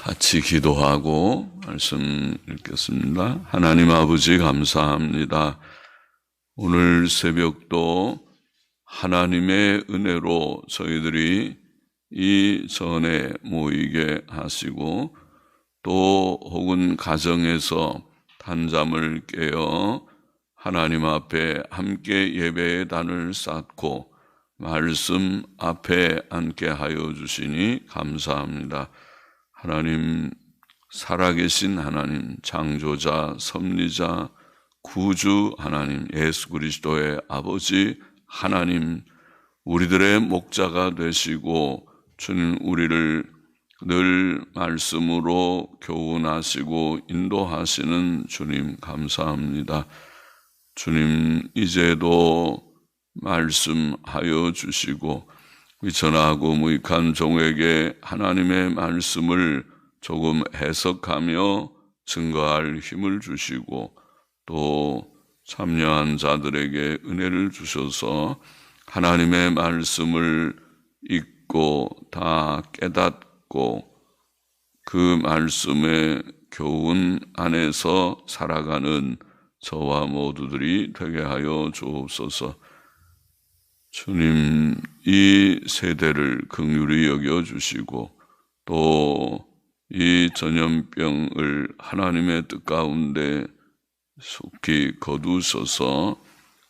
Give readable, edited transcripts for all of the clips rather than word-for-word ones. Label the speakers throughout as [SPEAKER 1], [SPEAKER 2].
[SPEAKER 1] 같이 기도하고 말씀 읽겠습니다. 하나님 아버지 감사합니다. 오늘 새벽도 하나님의 은혜로 저희들이 이 전에 모이게 하시고 또 혹은 가정에서 단잠을 깨어 하나님 앞에 함께 예배의 단을 쌓고 말씀 앞에 앉게 하여 주시니 감사합니다. 하나님, 살아계신 하나님, 창조자, 섭리자, 구주 하나님, 예수 그리스도의 아버지 하나님, 우리들의 목자가 되시고 주님 우리를 늘 말씀으로 교훈하시고 인도하시는 주님 감사합니다. 주님, 이제도 말씀하여 주시고 위천하고 무익한 종에게 하나님의 말씀을 조금 해석하며 증거할 힘을 주시고 또 참여한 자들에게 은혜를 주셔서 하나님의 말씀을 읽고 다 깨닫고 그 말씀의 교훈 안에서 살아가는 저와 모두들이 되게 하여 주옵소서. 주님, 이 세대를 긍휼히 여겨주시고 또 이 전염병을 하나님의 뜻 가운데 속히 거두셔서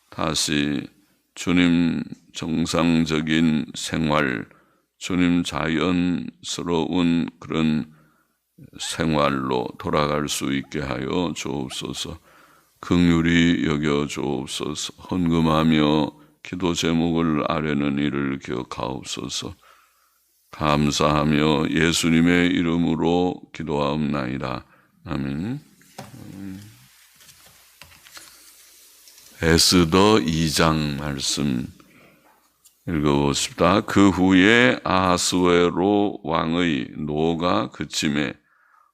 [SPEAKER 1] 다시 주님 정상적인 생활, 주님 자연스러운 그런 생활로 돌아갈 수 있게 하여 주옵소서. 긍휼히 여겨 주옵소서. 헌금하며 기도 제목을 아뢰는 일을 기억하옵소서. 감사하며 예수님의 이름으로 기도하옵나이다. 아멘. 에스더 2장 말씀 읽어보십시다. 그 후에 아하스웨로 왕의 노가 그침에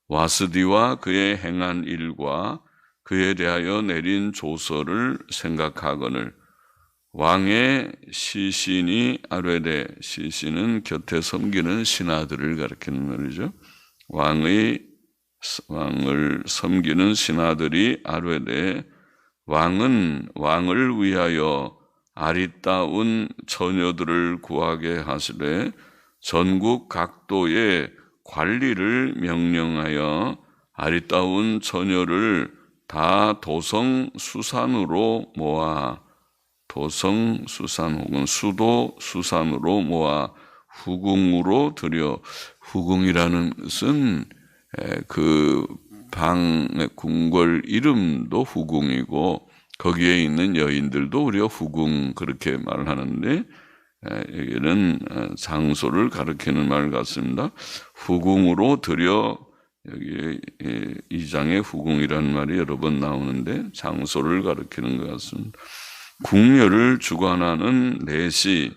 [SPEAKER 1] 와스디와 그의 행한 일과 그에 대하여 내린 조서를 생각하거늘 왕의 시신이 아뢰되, 시신은 곁에 섬기는 신하들을 가리키는 말이죠. 왕을 섬기는 신하들이 아뢰되, 왕은 왕을 위하여 아리따운 처녀들을 구하게 하시되 전국 각도의 관리를 명령하여 아리따운 처녀를 다 도성수산으로 모아 도성수산 혹은 수도수산으로 모아 후궁으로 들여, 후궁이라는 것은 그 방의 궁궐 이름도 후궁이고 거기에 있는 여인들도 우리가 후궁 그렇게 말을 하는데 여기는 장소를 가리키는 말 같습니다. 후궁으로 들여, 여기 이 장에 후궁이라는 말이 여러 번 나오는데 장소를 가리키는 것 같습니다. 궁녀를 주관하는 넷이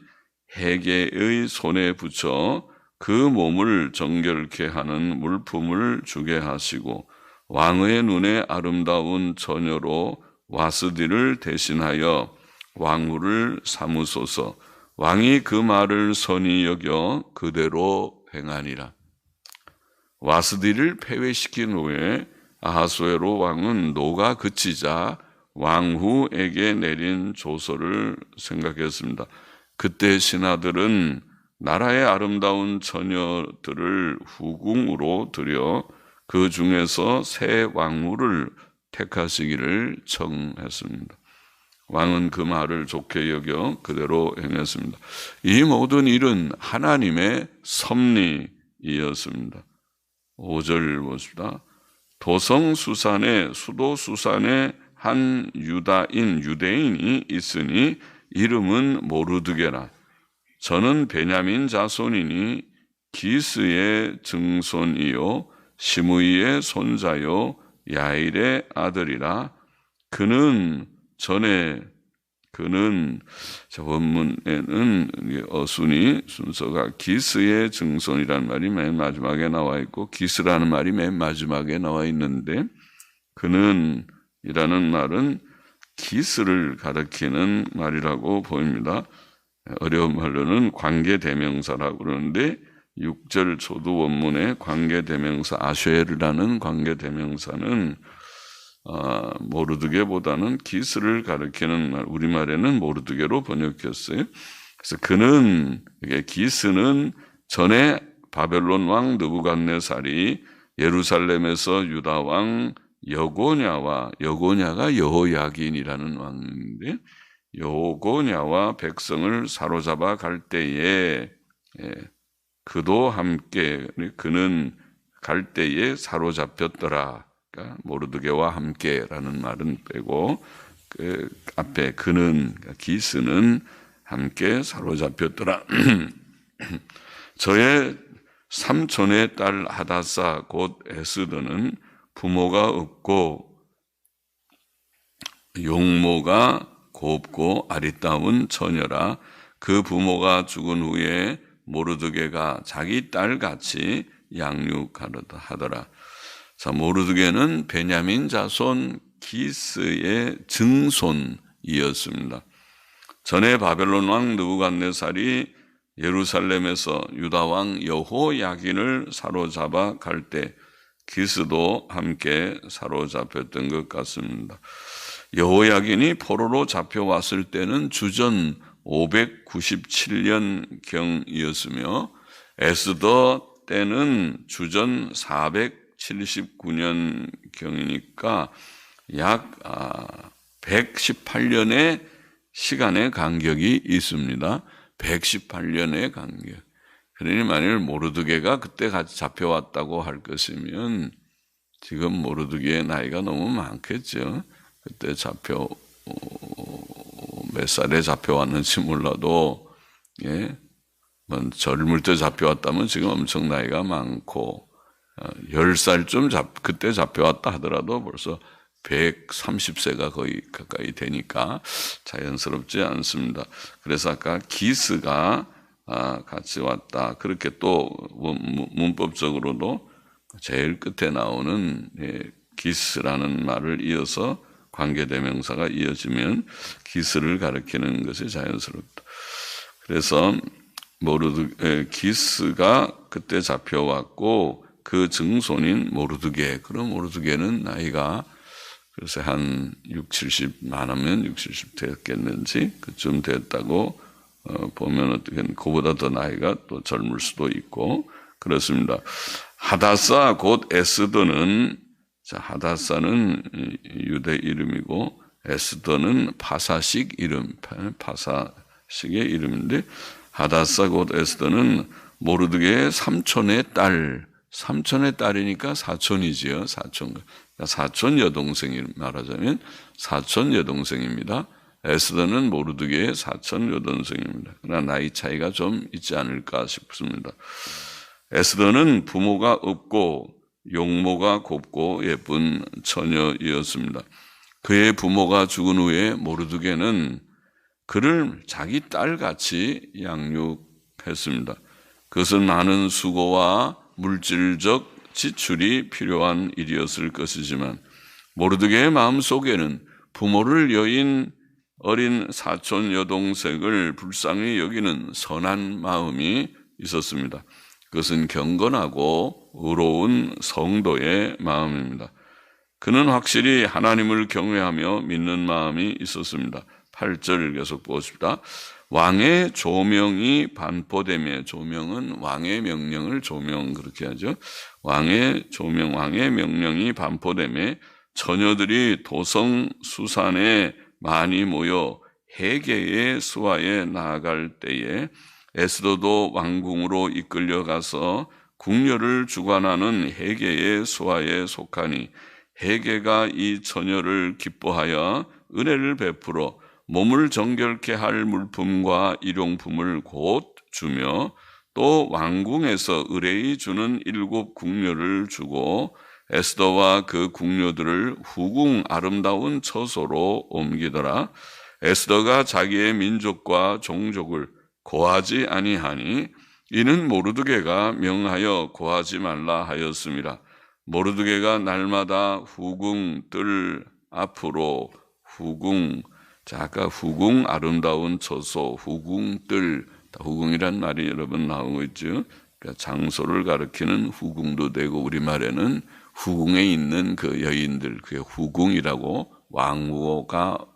[SPEAKER 1] 해계의 손에 붙여 그 몸을 정결케 하는 물품을 주게 하시고 왕의 눈에 아름다운 처녀로 와스디를 대신하여 왕후를 삼으소서. 왕이 그 말을 선히 여겨 그대로 행하니라. 와스디를 폐회시킨 후에 아하수에로 왕은 노가 그치자 왕후에게 내린 조서를 생각했습니다. 그때 신하들은 나라의 아름다운 처녀들을 후궁으로 들여 그 중에서 새 왕후를 택하시기를 청했습니다. 왕은 그 말을 좋게 여겨 그대로 행했습니다. 이 모든 일은 하나님의 섭리이었습니다. 5절 보십시다. 도성수산에 수도수산에 한 유대인이 있으니 이름은 모르드게라. 저는 베냐민 자손이니 기스의 증손이요 시므이의 손자요 야일의 아들이라. 그는 원문에는 어순이 순서가 기스의 증손이라는 말이 맨 마지막에 나와 있고 기스라는 말이 맨 마지막에 나와 있는데 그는 이라는 말은 기스를 가리키는 말이라고 보입니다. 어려운 말로는 관계대명사라고 그러는데 6절 초두 원문의 관계대명사 아쉐르라는 관계대명사는 모르드게보다는 기스를 가리키는 말, 우리말에는 모르드게로 번역했어요. 그래서 그는, 이게 기스는 전에 바벨론 왕 느부갓네살이 예루살렘에서 유다 왕 여고냐가 여호야긴이라는 왕인데, 여고냐와 백성을 사로잡아 갈 때에, 그도 함께, 그는 갈 때에 사로잡혔더라. 그러니까 모르드게와 함께라는 말은 빼고, 그 앞에 그는, 기스는 함께 사로잡혔더라. 저의 삼촌의 딸 하다사 곧 에스더는 부모가 없고 용모가 곱고 아리따운 처녀라. 그 부모가 죽은 후에 모르드게가 자기 딸같이 양육하더라. 자, 모르드게는 베냐민 자손 기스의 증손이었습니다. 전에 바벨론 왕 느부갓네살이 예루살렘에서 유다 왕 여호야긴을 사로잡아 갈 때 기스도 함께 사로잡혔던 것 같습니다. 여호야긴이 포로로 잡혀왔을 때는 주전 597년경이었으며 에스더 때는 주전 479년경이니까 약 118년의 시간의 간격이 있습니다. 118년의 간격. 그러니 만일 모르드게가 그때 같이 잡혀왔다고 할 것이면 지금 모르드게의 나이가 너무 많겠죠. 그때 몇 살에 잡혀왔는지 몰라도, 젊을 때 잡혀왔다면 지금 엄청 나이가 많고, 10살쯤 그때 잡혀왔다 하더라도 벌써 130세가 거의 가까이 되니까 자연스럽지 않습니다. 그래서 아까 기스가 같이 왔다. 그렇게 또 문법적으로도 제일 끝에 나오는 기스라는 말을 이어서 관계대명사가 이어지면 기스를 가리키는 것이 자연스럽다. 그래서 기스가 그때 잡혀왔고 그 증손인 모르드게, 그럼 모르드게는 나이가 그래서 한 60, 70 많으면 60, 70 됐겠는지 그쯤 됐다고 보면 어떻게 그보다 더 나이가 또 젊을 수도 있고 그렇습니다. 하다사 곧 에스더는, 자, 하다사는 유대 이름이고 에스더는 파사식 이름, 파사식의 이름인데 하다사 곧 에스더는 모르드게의 삼촌의 딸이니까 사촌이지요. 사촌 여동생이 말하자면 사촌 여동생입니다. 에스더는 모르드게의 사촌 여동생입니다. 그러나 나이 차이가 좀 있지 않을까 싶습니다. 에스더는 부모가 없고 용모가 곱고 예쁜 처녀이었습니다. 그의 부모가 죽은 후에 모르드게는 그를 자기 딸같이 양육했습니다. 그것은 많은 수고와 물질적 지출이 필요한 일이었을 것이지만 모르드게의 마음속에는 부모를 여인 어린 사촌 여동생을 불쌍히 여기는 선한 마음이 있었습니다. 그것은 경건하고 의로운 성도의 마음입니다. 그는 확실히 하나님을 경외하며 믿는 마음이 있었습니다. 8절 계속 보십시다. 왕의 조명이 반포되며, 조명은 왕의 명령을 조명 그렇게 하죠. 왕의 조명, 왕의 명령이 반포되며 처녀들이 도성 수산에 많이 모여 헤게의 수하에 나아갈 때에 에스더도 왕궁으로 이끌려가서 궁녀를 주관하는 헤게의 수하에 속하니 헤게가 이 처녀를 기뻐하여 은혜를 베풀어 몸을 정결케 할 물품과 일용품을 곧 주며 또 왕궁에서 의뢰이 주는 7 궁녀를 주고 에스더와 그 궁녀들을 후궁 아름다운 처소로 옮기더라. 에스더가 자기의 민족과 종족을 고하지 아니하니 이는 모르드게가 명하여 고하지 말라 하였습니다. 모르드게가 날마다 후궁 뜰 앞으로 후궁, 자, 아까 후궁 아름다운 처소, 후궁 뜰, 후궁이란 말이 여러 번 나오고 있죠. 그러니까 장소를 가리키는 후궁도 되고 우리말에는 후궁에 있는 그 여인들, 그게 후궁이라고 왕후가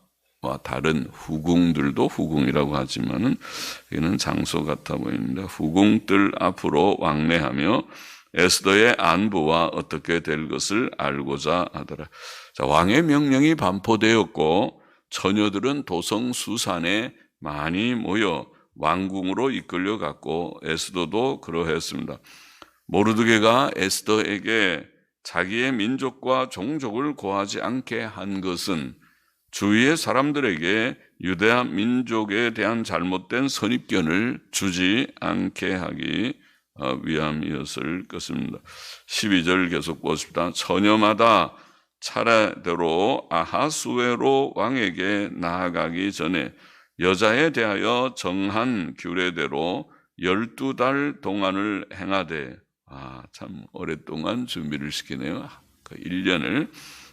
[SPEAKER 1] 다른 후궁들도 후궁이라고 하지만은 이는 장소 같아 보입니다. 후궁들 앞으로 왕래하며 에스더의 안부와 어떻게 될 것을 알고자 하더라. 자, 왕의 명령이 반포되었고 처녀들은 도성수산에 많이 모여 왕궁으로 이끌려갔고 에스더도 그러했습니다. 모르드게가 에스더에게 자기의 민족과 종족을 고하지 않게 한 것은 주위의 사람들에게 유대아 민족에 대한 잘못된 선입견을 주지 않게 하기 위함이었을 것입니다. 12절 계속 보십시다. 처녀마다 차례대로 아하수에로 왕에게 나아가기 전에 여자에 대하여 정한 규례대로 12달 동안을 행하되, 참 오랫동안 준비를 시키네요. 그 1년을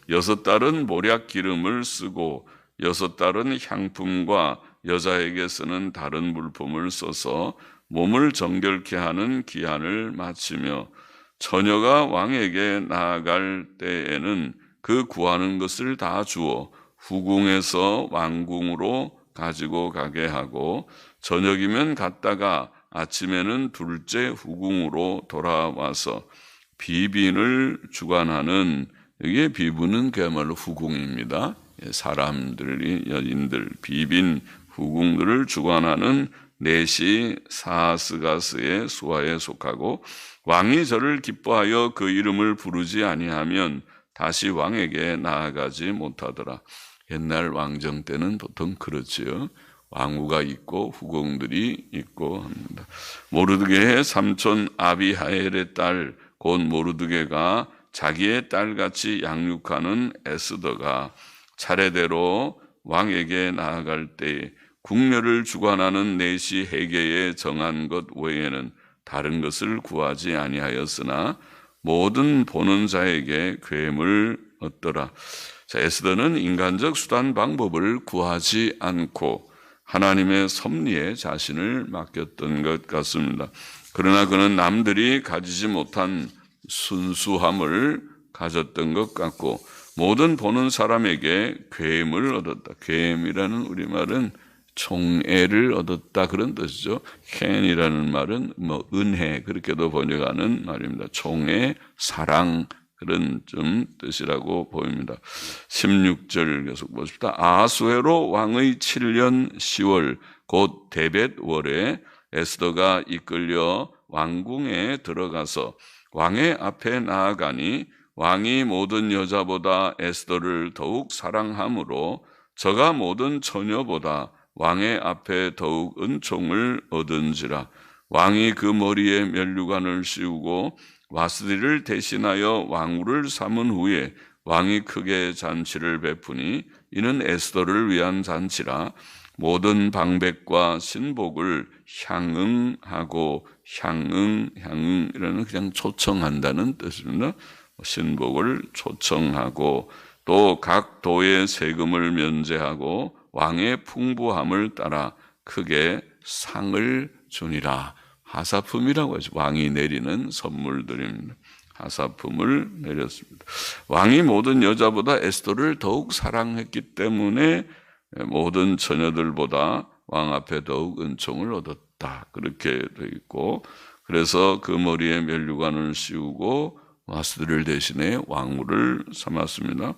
[SPEAKER 1] 6달은 몰약 기름을 쓰고 6달은 향품과 여자에게 쓰는 다른 물품을 써서 몸을 정결케 하는 기한을 마치며 처녀가 왕에게 나아갈 때에는 그 구하는 것을 다 주어 후궁에서 왕궁으로 가지고 가게 하고 저녁이면 갔다가 아침에는 둘째 후궁으로 돌아와서 비빈을 주관하는, 여기에 비부는 그야말로 후궁입니다. 사람들이, 여인들, 비빈 후궁들을 주관하는 넷이 사스가스의 수하에 속하고 왕이 저를 기뻐하여 그 이름을 부르지 아니하면 다시 왕에게 나아가지 못하더라. 옛날 왕정 때는 보통 그렇지요. 왕후가 있고 후궁들이 있고 합니다. 모르드게의 삼촌 아비하엘의 딸 곧 모르드게가 자기의 딸같이 양육하는 에스더가 차례대로 왕에게 나아갈 때에 궁녀를 주관하는 넷이 회개에 정한 것 외에는 다른 것을 구하지 아니하였으나 모든 보는 자에게 괴물 얻더라. 자, 에스더는 인간적 수단 방법을 구하지 않고 하나님의 섭리에 자신을 맡겼던 것 같습니다. 그러나 그는 남들이 가지지 못한 순수함을 가졌던 것 같고 모든 보는 사람에게 괴임을 얻었다. 괴임이라는 우리말은 총애를 얻었다 그런 뜻이죠. 켄이라는 말은 은혜 그렇게도 번역하는 말입니다. 총애, 사랑 그런 좀 뜻이라고 보입니다. 16절 계속 보십시다. 아하수에로 왕의 7년 10월 곧 데벳월에 에스더가 이끌려 왕궁에 들어가서 왕의 앞에 나아가니 왕이 모든 여자보다 에스더를 더욱 사랑하므로 저가 모든 처녀보다 왕의 앞에 더욱 은총을 얻은지라. 왕이 그 머리에 면류관을 씌우고 와스디를 대신하여 왕후를 삼은 후에 왕이 크게 잔치를 베푸니 이는 에스더를 위한 잔치라. 모든 방백과 신복을 향응하고 향응이라는 그냥 초청한다는 뜻입니다. 신복을 초청하고 또 각 도의 세금을 면제하고 왕의 풍부함을 따라 크게 상을 주니라. 하사품이라고 하죠. 왕이 내리는 선물들입니다. 하사품을 내렸습니다. 왕이 모든 여자보다 에스더를 더욱 사랑했기 때문에 모든 처녀들보다 왕 앞에 더욱 은총을 얻었다. 그렇게 되어 있고, 그래서 그 머리에 면류관을 씌우고 와스들을 대신해 왕후를 삼았습니다.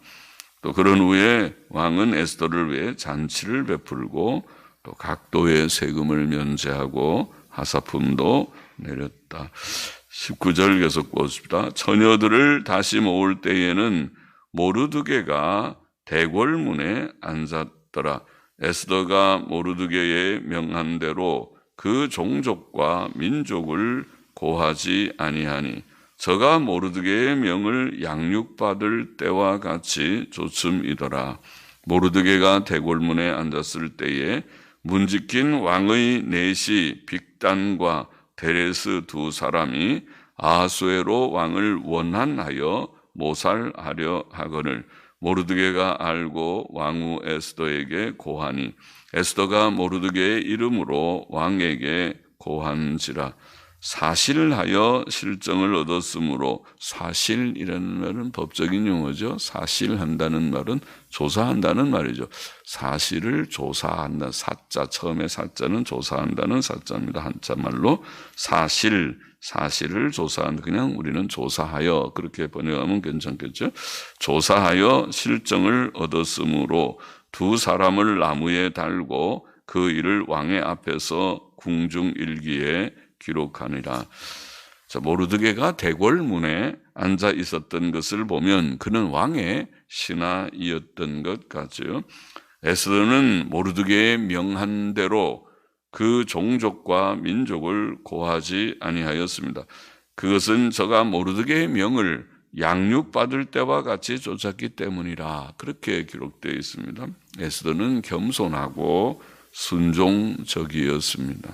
[SPEAKER 1] 또 그런 후에 왕은 에스더를 위해 잔치를 베풀고 또 각도의 세금을 면제하고 하사품도 내렸다. 19절 계속 보십시다. 처녀들을 다시 모을 때에는 모르드게가 대궐문에 앉았더라. 에스더가 모르드게의 명한 대로 그 종족과 민족을 고하지 아니하니 저가 모르드게의 명을 양육받을 때와 같이 조춤이더라. 모르드게가 대궐문에 앉았을 때에 문지킨 왕의 넷이 빅단과 데레스 두 사람이 아하수에로 왕을 원한하여 모살하려 하거늘 모르드게가 알고 왕후 에스더에게 고하니 에스더가 모르드게의 이름으로 왕에게 고한지라. 사실하여 실정을 얻었으므로, 사실이라는 말은 법적인 용어죠. 사실한다는 말은 조사한다는 말이죠. 사실을 조사한다. 사자, 처음에 사자는 조사한다는 사자입니다. 한자말로 사실을 조사한다. 그냥 우리는 조사하여 그렇게 번역하면 괜찮겠죠. 조사하여 실정을 얻었으므로 두 사람을 나무에 달고 그 일을 왕의 앞에서 궁중일기에 기록하니라. 자, 모르드게가 대궐문에 앉아 있었던 것을 보면 그는 왕의 신하이었던 것 같죠. 에스더는 모르드게의 명한 대로 그 종족과 민족을 고하지 아니하였습니다. 그것은 저가 모르드게의 명을 양육받을 때와 같이 쫓았기 때문이라 그렇게 기록되어 있습니다. 에스더는 겸손하고 순종적이었습니다.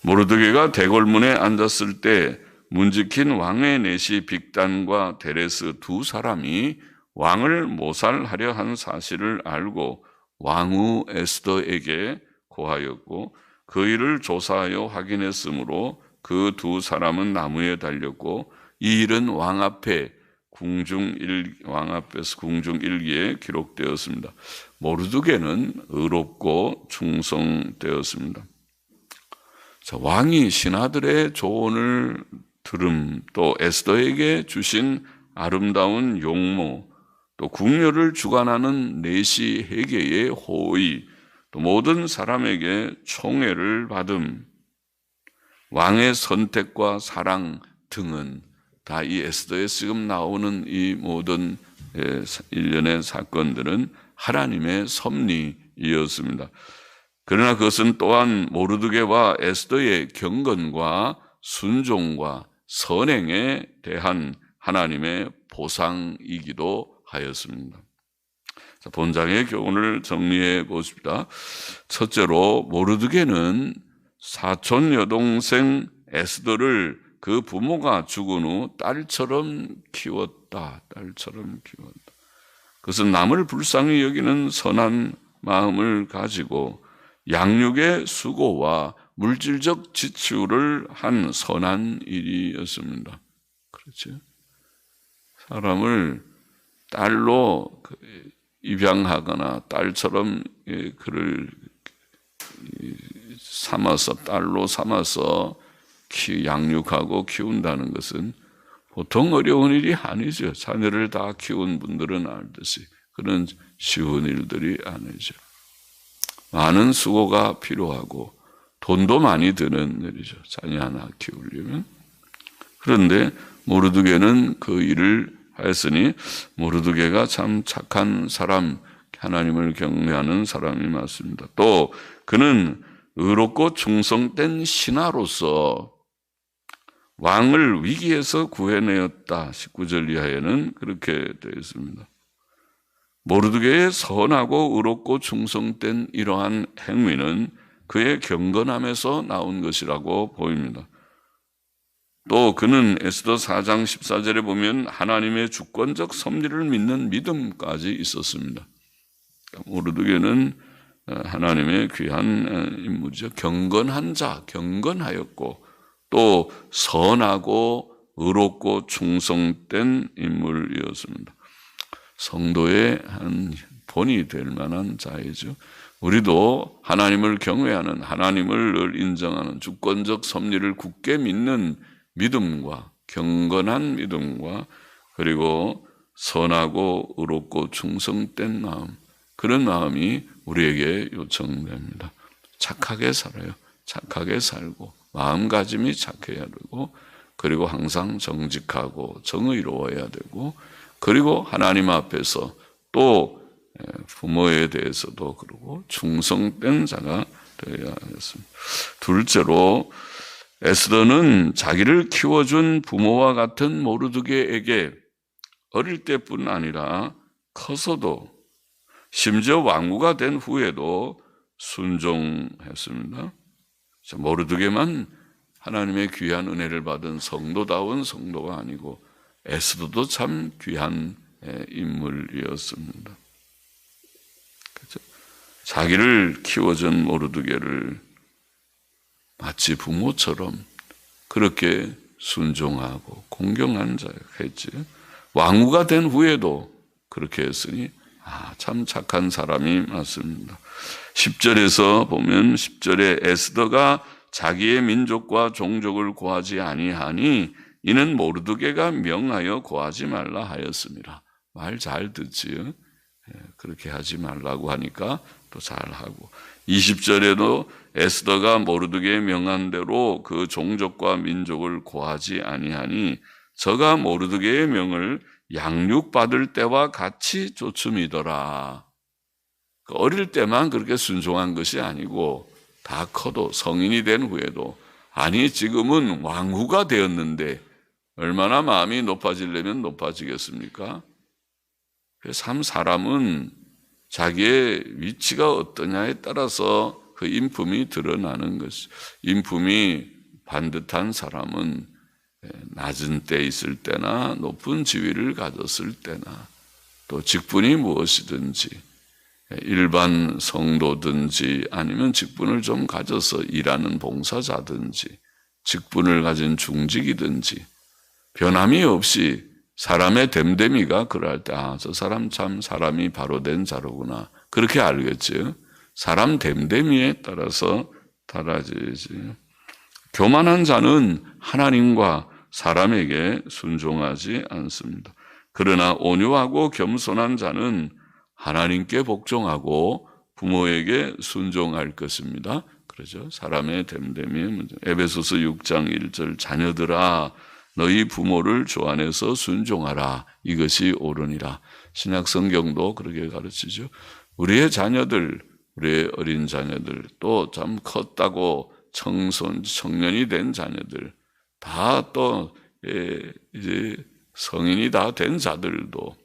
[SPEAKER 1] 모르드게가 대궐문에 앉았을 때 문지킨 왕의 내시 빅단과 데레스 두 사람이 왕을 모살하려 한 사실을 알고 왕후 에스더에게 고하였고 그 일을 조사하여 확인했으므로 그 두 사람은 나무에 달렸고 이 일은 왕 앞에서 궁중일기에 기록되었습니다. 모르드게는 의롭고 충성되었습니다. 자, 왕이 신하들의 조언을 들음, 또 에스더에게 주신 아름다운 용모, 또 궁녀를 주관하는 내시 회계의 호의, 또 모든 사람에게 총애를 받음, 왕의 선택과 사랑 등은 다 이 에스더에 지금 나오는 이 모든 일련의 사건들은 하나님의 섭리이었습니다. 그러나 그것은 또한 모르드게와 에스더의 경건과 순종과 선행에 대한 하나님의 보상이기도 하였습니다. 자, 본장의 교훈을 정리해 보십시다. 첫째로 모르드게는 사촌 여동생 에스더를 그 부모가 죽은 후 딸처럼 키웠다. 그것은 남을 불쌍히 여기는 선한 마음을 가지고 양육의 수고와 물질적 지출을 한 선한 일이었습니다. 그렇죠? 사람을 딸로 입양하거나 딸처럼 그를 삼아서 딸로 삼아서 양육하고 키운다는 것은 보통 어려운 일이 아니죠. 자녀를 다 키운 분들은 알듯이 그런 쉬운 일들이 아니죠. 많은 수고가 필요하고 돈도 많이 드는 일이죠. 자녀 하나 키우려면. 그런데 모르드게는 그 일을 하였으니 모르드게가 참 착한 사람, 하나님을 경외하는 사람이 맞습니다. 또 그는 의롭고 충성된 신하로서 왕을 위기에서 구해내었다. 19절 이하에는 그렇게 되어 있습니다. 모르드게의 선하고 의롭고 충성된 이러한 행위는 그의 경건함에서 나온 것이라고 보입니다. 또 그는 에스더 4장 14절에 보면 하나님의 주권적 섭리를 믿는 믿음까지 있었습니다. 모르드게는 하나님의 귀한 인물이죠. 경건한 자, 경건하였고 또 선하고 의롭고 충성된 인물이었습니다. 성도의 한 본이 될 만한 자이죠. 우리도 하나님을 경외하는, 하나님을 늘 인정하는 주권적 섭리를 굳게 믿는 믿음과 경건한 믿음과 그리고 선하고 의롭고 충성된 마음, 그런 마음이 우리에게 요청됩니다. 착하게 살아요. 착하게 살고 마음가짐이 착해야 되고 그리고 항상 정직하고 정의로워야 되고 그리고 하나님 앞에서 또 부모에 대해서도 그러고 충성된 자가 되어야 하겠습니다. 둘째로 에스더는 자기를 키워준 부모와 같은 모르드게에게 어릴 때뿐 아니라 커서도 심지어 왕후가 된 후에도 순종했습니다. 모르드게만 하나님의 귀한 은혜를 받은 성도다운 성도가 아니고 에스더도 참 귀한 인물이었습니다. 그렇죠? 자기를 키워준 모르드게를 마치 부모처럼 그렇게 순종하고 공경하는 자였지. 왕후가 된 후에도 그렇게 했으니 참 착한 사람이 맞습니다. 10절에서 보면 10절에 에스더가 자기의 민족과 종족을 고하지 아니하니 이는 모르드게가 명하여 고하지 말라 하였습니다. 말 잘 듣지요. 그렇게 하지 말라고 하니까 또 잘하고. 20절에도 에스더가 모르드게의 명한 대로 그 종족과 민족을 고하지 아니하니 저가 모르드게의 명을 양육받을 때와 같이 조춤이더라. 어릴 때만 그렇게 순종한 것이 아니고 다 커도 성인이 된 후에도 아니 지금은 왕후가 되었는데 얼마나 마음이 높아지려면 높아지겠습니까? 참 사람은 자기의 위치가 어떠냐에 따라서 그 인품이 드러나는 것이, 인품이 반듯한 사람은 낮은 때 있을 때나 높은 지위를 가졌을 때나 또 직분이 무엇이든지 일반 성도든지 아니면 직분을 좀 가져서 일하는 봉사자든지 직분을 가진 중직이든지 변함이 없이 사람의 됨됨이가 그럴 때 저 사람 참 사람이 바로 된 자로구나 그렇게 알겠죠. 사람 됨됨이에 따라서 달라지지. 교만한 자는 하나님과 사람에게 순종하지 않습니다. 그러나 온유하고 겸손한 자는 하나님께 복종하고 부모에게 순종할 것입니다. 그렇죠? 사람의 됨됨이의 문제. 에베소서 6장 1절 자녀들아 너희 부모를 주 안에서 순종하라. 이것이 옳으니라. 신약 성경도 그렇게 가르치죠. 우리의 자녀들, 우리의 어린 자녀들, 또 참 컸다고 청년이 된 자녀들, 다 또 이제 성인이 다 된 자들도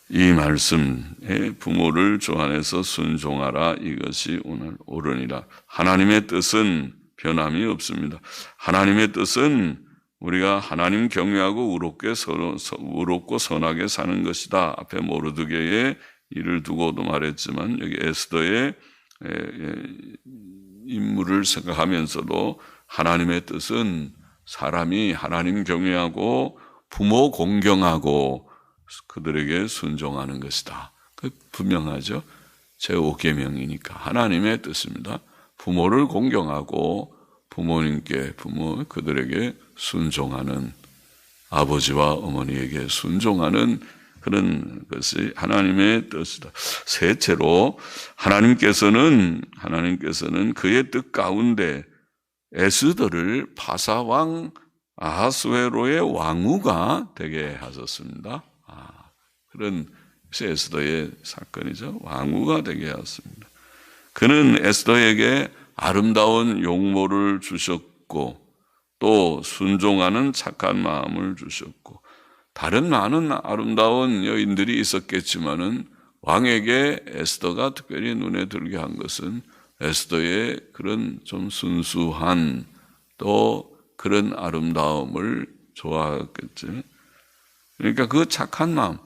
[SPEAKER 1] 이 말씀에 부모를 주 안에서 순종하라. 이것이 오늘 옳으니라. 하나님의 뜻은 변함이 없습니다. 하나님의 뜻은 우리가 하나님 경외하고 의롭고 선하게 사는 것이다. 앞에 모르드게의 일을 두고도 말했지만 여기 에스더의 인물을 생각하면서도 하나님의 뜻은 사람이 하나님 경외하고 부모 공경하고 그들에게 순종하는 것이다. 분명하죠. 제5계명이니까 하나님의 뜻입니다. 부모를 공경하고 그들에게 순종하는 아버지와 어머니에게 순종하는 그런 것이 하나님의 뜻이다. 셋째로 하나님께서는 그의 뜻 가운데 에스더를 바사왕 아하스웨로의 왕후가 되게 하셨습니다. 그런 에스더의 사건이죠. 왕후가 되게 하였습니다. 그는 에스더에게 아름다운 용모를 주셨고 또 순종하는 착한 마음을 주셨고 다른 많은 아름다운 여인들이 있었겠지만은 왕에게 에스더가 특별히 눈에 들게 한 것은 에스더의 그런 좀 순수한 또 그런 아름다움을 좋아했겠지. 그러니까 그 착한 마음,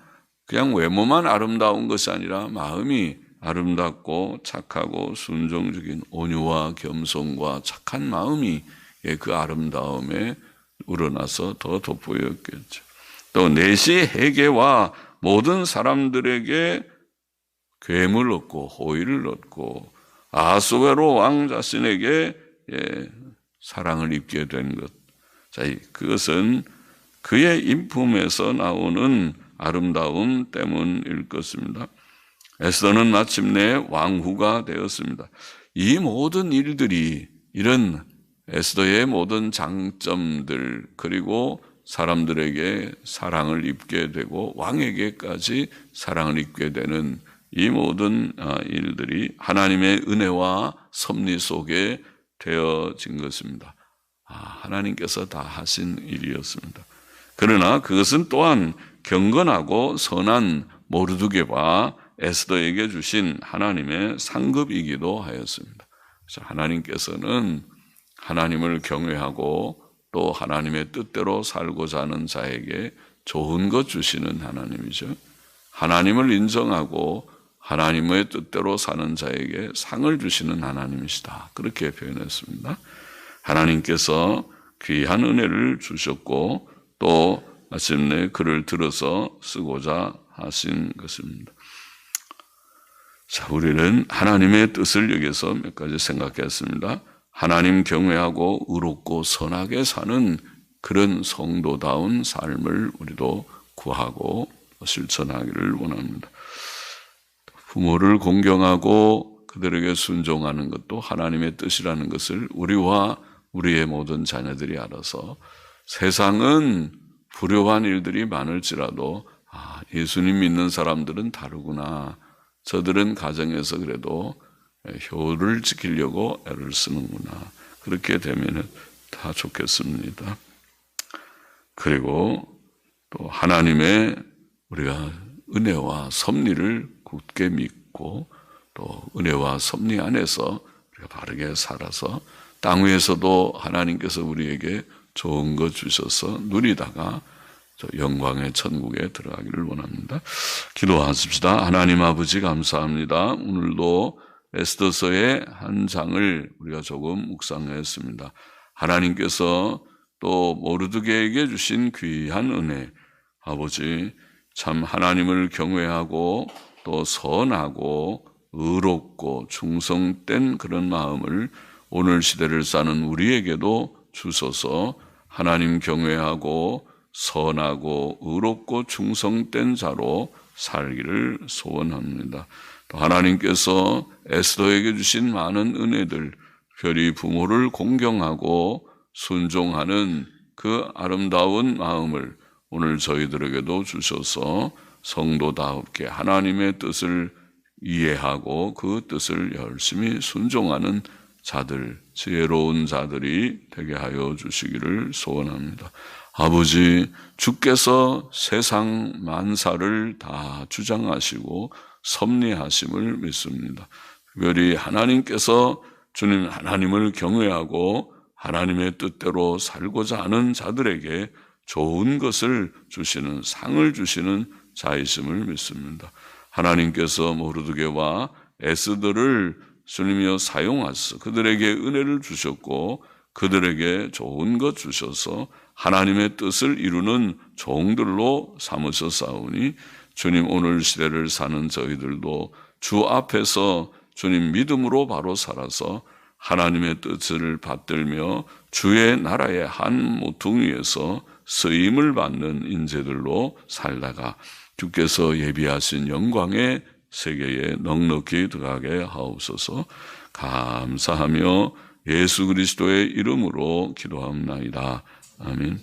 [SPEAKER 1] 그냥 외모만 아름다운 것이 아니라 마음이 아름답고 착하고 순종적인 온유와 겸손과 착한 마음이 그 아름다움에 우러나서 더 돋보였겠죠. 또 내시 해계와 모든 사람들에게 괴물 얻고 호의를 얻고 아하스웨로 왕 자신에게 사랑을 입게 된 것. 자, 그것은 그의 인품에서 나오는 아름다움 때문일 것입니다. 에스더는 마침내 왕후가 되었습니다. 이 모든 일들이 이런 에스더의 모든 장점들 그리고 사람들에게 사랑을 입게 되고 왕에게까지 사랑을 입게 되는 이 모든 일들이 하나님의 은혜와 섭리 속에 되어진 것입니다. 하나님께서 다 하신 일이었습니다. 그러나 그것은 또한 경건하고 선한 모르드게와 에스더에게 주신 하나님의 상급이기도 하였습니다. 그래서 하나님께서는 하나님을 경외하고 또 하나님의 뜻대로 살고자 하는 자에게 좋은 것 주시는 하나님이죠. 하나님을 인정하고 하나님의 뜻대로 사는 자에게 상을 주시는 하나님이시다. 그렇게 표현했습니다. 하나님께서 귀한 은혜를 주셨고 또 마침내 그를 들어서 쓰고자 하신 것입니다. 자, 우리는 하나님의 뜻을 여기서 몇 가지 생각했습니다. 하나님 경외하고 의롭고 선하게 사는 그런 성도다운 삶을 우리도 구하고 실천하기를 원합니다. 부모를 공경하고 그들에게 순종하는 것도 하나님의 뜻이라는 것을 우리와 우리의 모든 자녀들이 알아서 세상은 불효한 일들이 많을지라도 예수님 믿는 사람들은 다르구나. 저들은 가정에서 그래도 효를 지키려고 애를 쓰는구나. 그렇게 되면 다 좋겠습니다. 그리고 또 하나님의 우리가 은혜와 섭리를 굳게 믿고 또 은혜와 섭리 안에서 우리가 바르게 살아서 땅 위에서도 하나님께서 우리에게 좋은 것 주셔서 누리다가 영광의 천국에 들어가기를 원합니다. 기도하십시다. 하나님 아버지 감사합니다. 오늘도 에스더서의 한 장을 우리가 조금 묵상했습니다. 하나님께서 또 모르드게에게 주신 귀한 은혜, 아버지 참 하나님을 경외하고 또 선하고 의롭고 충성된 그런 마음을 오늘 시대를 사는 우리에게도 주셔서 하나님 경외하고 선하고 의롭고 충성된 자로 살기를 소원합니다. 또 하나님께서 에스더에게 주신 많은 은혜들, 특별히 부모를 공경하고 순종하는 그 아름다운 마음을 오늘 저희들에게도 주셔서 성도다웠게 하나님의 뜻을 이해하고 그 뜻을 열심히 순종하는 자들, 지혜로운 자들이 되게 하여 주시기를 소원합니다. 아버지, 주께서 세상 만사를 다 주장하시고 섭리하심을 믿습니다. 특별히 하나님께서 주님 하나님을 경외하고 하나님의 뜻대로 살고자 하는 자들에게 좋은 것을 주시는, 상을 주시는 자이심을 믿습니다. 하나님께서 모르드게와 에스더를 주님이여 사용하셔서 그들에게 은혜를 주셨고 그들에게 좋은 것 주셔서 하나님의 뜻을 이루는 종들로 삼으셨사오니 주님 오늘 시대를 사는 저희들도 주 앞에서 주님 믿음으로 바로 살아서 하나님의 뜻을 받들며 주의 나라의 한 모퉁이에서 쓰임을 받는 인재들로 살다가 주께서 예비하신 영광의 세계에 넉넉히 들어가게 하옵소서. 감사하며 예수 그리스도의 이름으로 기도합나이다. 아멘.